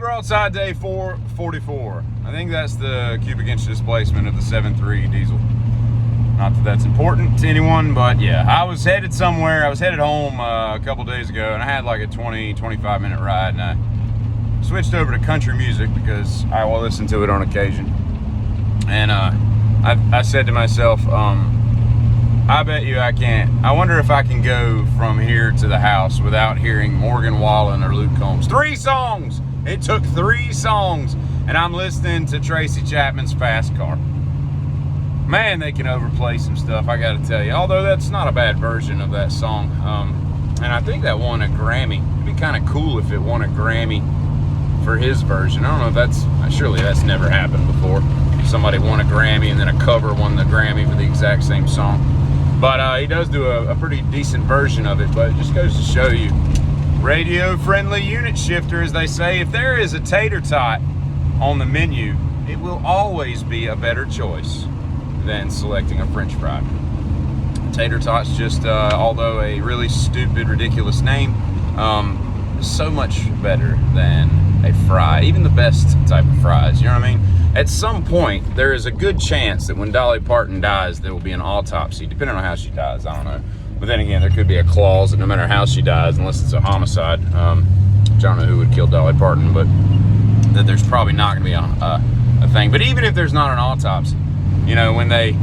Broadside day 444. I think that's the cubic inch displacement of the 7.3 diesel. Not that that's important to anyone, but yeah, I was headed somewhere. I was headed home a couple days ago, and I had like a 20-25 minute ride, and I switched over to country music because I will listen to it on occasion. And I said to myself, I bet you I can't. I wonder if I can go from here to the house without hearing Morgan Wallen or Luke Combs. 3 songs! It took 3 songs, and I'm listening to Tracy Chapman's Fast Car. Man, they can overplay some stuff, I gotta tell you. Although that's not a bad version of that song. And I think that won a Grammy. It'd be kind of cool if it won a Grammy for his version. I don't know if that's, surely that's never happened before. Somebody won a Grammy and then a cover won the Grammy for the exact same song. But he does do a pretty decent version of it, but it just goes to show you, radio-friendly unit shifter, as they say. If there is a tater tot on the menu, it will always be a better choice than selecting a French fry. Tater tot's just, although a really stupid, ridiculous name, so much better than a fry, even the best type of fries, you know what I mean? At some point, there is a good chance that when Dolly Parton dies, there will be an autopsy, depending on how she dies, I don't know. But then again, there could be a clause that no matter how she dies, unless it's a homicide, which I don't know who would kill Dolly Parton, but that there's probably not gonna be a thing. But even if there's not an autopsy, you know, when they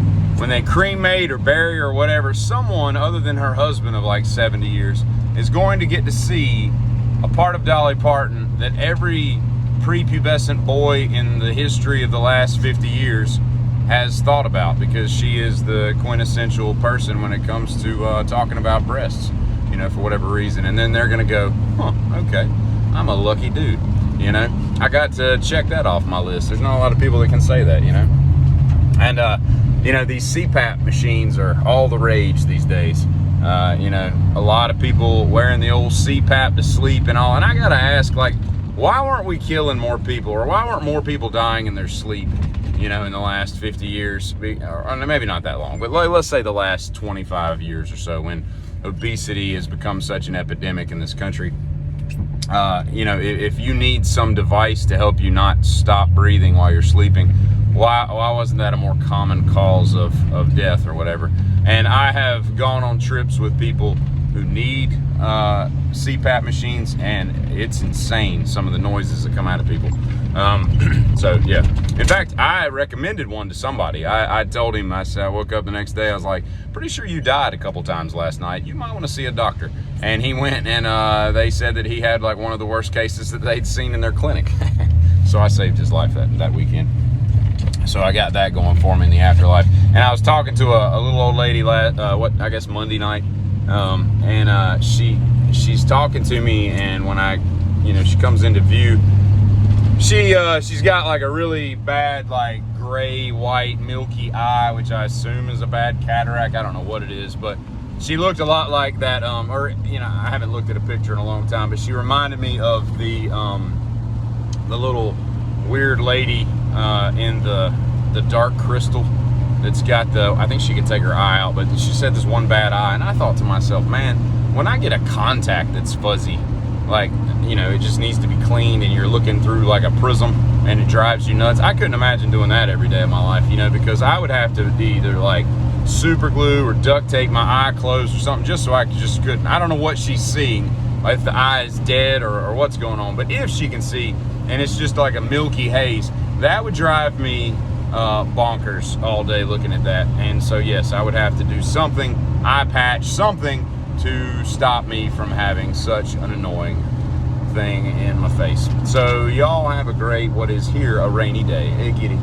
cremate or bury or whatever, someone other than her husband of like 70 years is going to get to see a part of Dolly Parton that every prepubescent boy in the history of the last 50 years has thought about, because she is the quintessential person when it comes to talking about breasts, you know, for whatever reason. And then they're gonna go, huh, okay, I'm a lucky dude, you know. I got to check that off my list. There's not a lot of people that can say that, you know. And you know, these CPAP machines are all the rage these days. You know, a lot of people wearing the old CPAP to sleep and all. And I gotta ask, like, why weren't we killing more people, or why weren't more people dying in their sleep, you know, in the last 50 years, or maybe not that long, but let's say the last 25 years or so, when obesity has become such an epidemic in this country. You know, if you need some device to help you not stop breathing while you're sleeping, why wasn't that a more common cause of death or whatever? And I have gone on trips with people who need CPAP machines, and it's insane, some of the noises that come out of people. So yeah, in fact, I recommended one to somebody. I told him, I said, I woke up the next day, I was like, pretty sure you died a couple times last night, you might want to see a doctor. And he went, and they said that he had like one of the worst cases that they'd seen in their clinic. So I saved his life that weekend. So I got that going for me in the afterlife. And I was talking to a little old lady I guess Monday night, and she's talking to me, and when she comes into view, she's got like a really bad, like gray, white, milky eye, which I assume is a bad cataract. I don't know what it is, but she looked a lot like that, or, you know, I haven't looked at a picture in a long time, but she reminded me of the little weird lady in the Dark Crystal that's got I think she could take her eye out, but she said this one bad eye, and I thought to myself, man, when I get a contact that's fuzzy, like, you know, it just needs to be cleaned, and you're looking through like a prism and it drives you nuts. I couldn't imagine doing that every day of my life, you know, because I would have to either like super glue or duct tape my eye closed or something, just so I couldn't. I don't know what she's seeing, if the eye is dead or what's going on, but if she can see and it's just like a milky haze, that would drive me bonkers all day looking at that. And so yes, I would have to do something, eye patch, something to stop me from having such an annoying thing in my face. So y'all have a great, what is here, a rainy day. Hey, kitty.